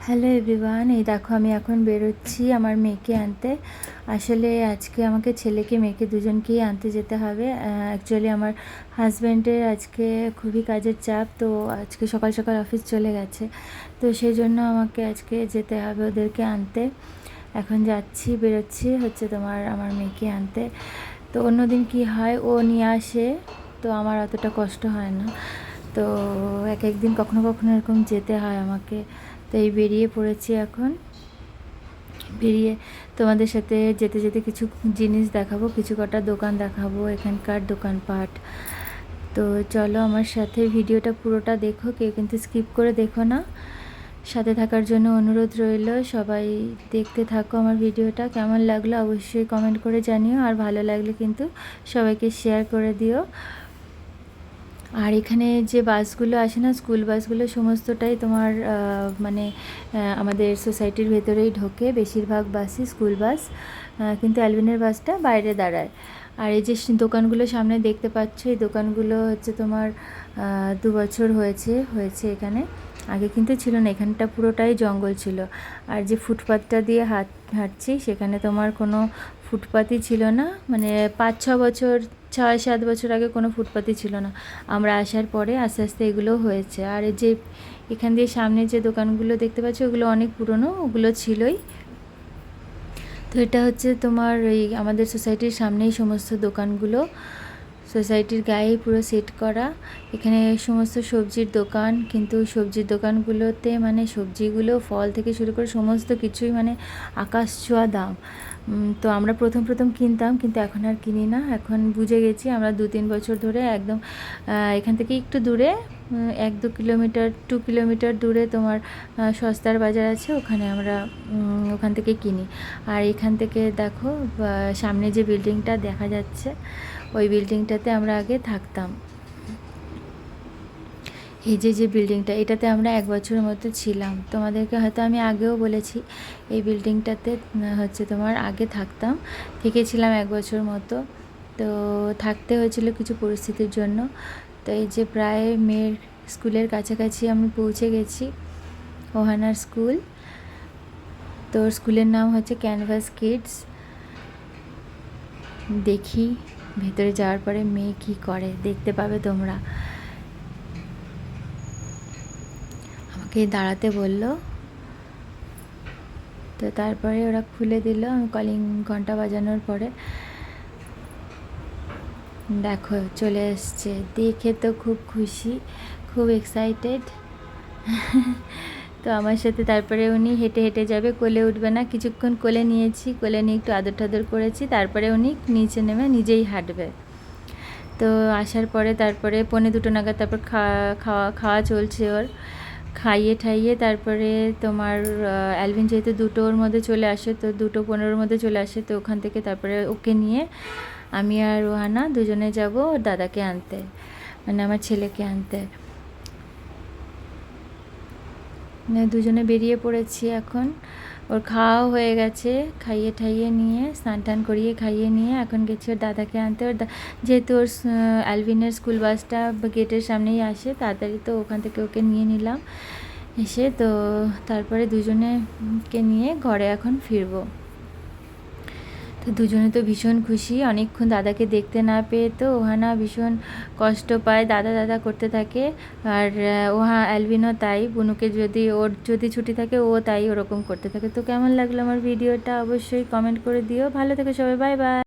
Hello everyone, এই দেখো আমি এখন বেরোচ্ছি আমার মেয়েকে আনতে। আসলে আজকে আমাকে ছেলেকে মেয়েকে দুজনকেই আনতে যেতে হবে। অ্যাকচুয়ালি আমার হাজব্যান্ডের আজকে খুবই কাজের চাপ, তো আজকে সকাল সকাল অফিস চলে গেছে, তো সেই জন্য আমাকে আজকে যেতে হবে ওদেরকে আনতে। এখন যাচ্ছি, বেরোচ্ছি আমার মেয়েকে আনতে। তো অন্যদিন কি হয়, ও নিয়ে আসে, তো আমার অতটা কষ্ট হয় না। তো এক একদিন কখনো কখনো এরকম যেতে হয় আমাকে। তো এই বেরিয়ে পড়েছি এখন। বেরিয়ে তোমাদের সাথে যেতে যেতে কিছু জিনিস দেখাবো, কিছু কটা দোকান দেখাবো, এখানকার দোকানপাট। তো চলো আমার সাথে ভিডিওটা পুরোটা দেখো, কেউ কিন্তু স্কিপ করে দেখো না। সাথে থাকার জন্য অনুরোধ রইল, সবাই দেখতে থাকো। আমার ভিডিওটা কেমন লাগলো অবশ্যই কমেন্ট করে জানিও, আর ভালো লাগলে কিন্তু সবাইকে শেয়ার করে দিও। আর এখানে যে বাসগুলো আসে না, স্কুল বাসগুলো, সমস্তটাই তোমার আমাদের সোসাইটির ভেতরেই ঢোকে। বেশিরভাগ বাসই স্কুল বাস, কিন্তু অ্যালভিনের বাসটা বাইরে দাঁড়ায়। আর এই যে দোকানগুলো সামনে দেখতে পাচ্ছ, এই দোকানগুলো তোমার 2 বছর হয়েছে এখানে। আগে কিন্তু ছিল না, এখানটা পুরোটাই জঙ্গল ছিল। আর যে ফুটপাথটা দিয়ে হাঁটছি, সেখানে তোমার কোনো ফুটপাথই ছিল না। 5-6 বছর, 6-7 বছর আগে কোনো ফুটপাথই ছিল না। আমরা আসার পরে আস্তে আস্তে এগুলো হয়েছে। আর এই যে এখান দিয়ে সামনে যে দোকানগুলো দেখতে পাচ্ছ, ওগুলো অনেক পুরনো, ওগুলো ছিলই। তো এটা তোমার এই আমাদের সোসাইটির সামনেই সমস্ত দোকানগুলো, সোসাইটির গায়েই পুরো সেট করা। এখানে সমস্ত সবজির দোকান, কিন্তু সবজির দোকানগুলোতে সবজিগুলো, ফল থেকে শুরু করে সমস্ত কিছুই আকাশ ছোঁয়া দাম। তো আমরা প্রথম কিনতাম, কিন্তু এখন আর কিনি না। এখন বুঝে গেছি, আমরা 2-3 বছর ধরে একদম এখান থেকে একটু দূরে, 1-2 কিলোমিটার 2 কিলোমিটার দূরে তোমার সস্তার বাজার আছে, ওখানে আমরা ওখান থেকে কিনি। আর এখান থেকে দেখো সামনে যে বিল্ডিংটা দেখা যাচ্ছে, ওই বিল্ডিংটাতে আমরা আগে থাকতাম। এই যে বিল্ডিংটা, এটাতে আমরা 1 বছরের মতো ছিলাম। তোমাদেরকে হয়তো আমি আগেও বলেছি, এই বিল্ডিংটাতে তোমার আগে থাকতাম, থেকেছিলাম 1 বছর মতো। তো থাকতে হয়েছিল কিছু পরিস্থিতির জন্য। তো এই যে প্রায় মেয়ের স্কুলের কাছাকাছি আমি পৌঁছে গেছি, ওহানার স্কুল। তো স্কুলের নাম ক্যানভাস কিডস। দেখি ভেতরে যাওয়ার পরে মেয়ে কি করে দেখতে পাবে তোমরা। আমাকে দাঁড়াতে বললো, তো তারপরে ওরা খুলে দিল। আমি কলিং ঘন্টা বাজানোর পরে দেখো চলে এসছে। দেখে তো খুব খুশি, খুব এক্সাইটেড। তো আমার সাথে তারপরে উনি হেঁটে হেঁটে যাবে, কোলে উঠবে না। কিছুক্ষণ কোলে নিয়েছি, কোলে নিয়ে একটু আদর টাদর করেছি, তারপরে উনি নিচে নেমে নিজেই হাঁটবে। তো আসার পরে তারপরে 1:45 নাগাদ তারপর খাওয়া চলছে ওর। খাইয়ে ঠাইয়ে তারপরে তোমার অ্যালভিন যেহেতু 2টোর মধ্যে চলে আসে, তো 2:15 মধ্যে চলে আসে, তো ওখান থেকে তারপরে ওকে নিয়ে আমি আর রোহানা দুজনে যাব ওর দাদাকে আনতে, আমার ছেলেকে আনতে। দুজনে বেরিয়ে পড়েছি এখন। ওর খাওয়াও হয়ে গেছে, খাইয়ে ঠাইয়ে নিয়ে, স্নান টান করিয়ে খাইয়ে নিয়ে এখন গেছি ওর দাদাকে আনতে। যেহেতু ওর অ্যালভিনের স্কুল বাসটা গেটের সামনেই আসে, তাড়াতাড়ি তো ওখান থেকে ওকে নিয়ে নিলাম। এসে তো তারপরে দুজনেকে নিয়ে ঘরে এখন ফিরবো। তো দুজনে তো ভীষণ খুশি, অনেকক্ষণ দাদাকে দেখতে না পেয়ে। তো ওহানা ভীষণ কষ্ট পায়, দাদা দাদা করতে থাকে। আর অ্যালভিনও তাই, বুনুকে ওর যদি ছুটি থাকে, ও তাই ওরকম করতে থাকে। তো কেমন লাগলো আমার ভিডিওটা অবশ্যই কমেন্ট করে দিও। ভালো থেকো সবাই, বাই বাই।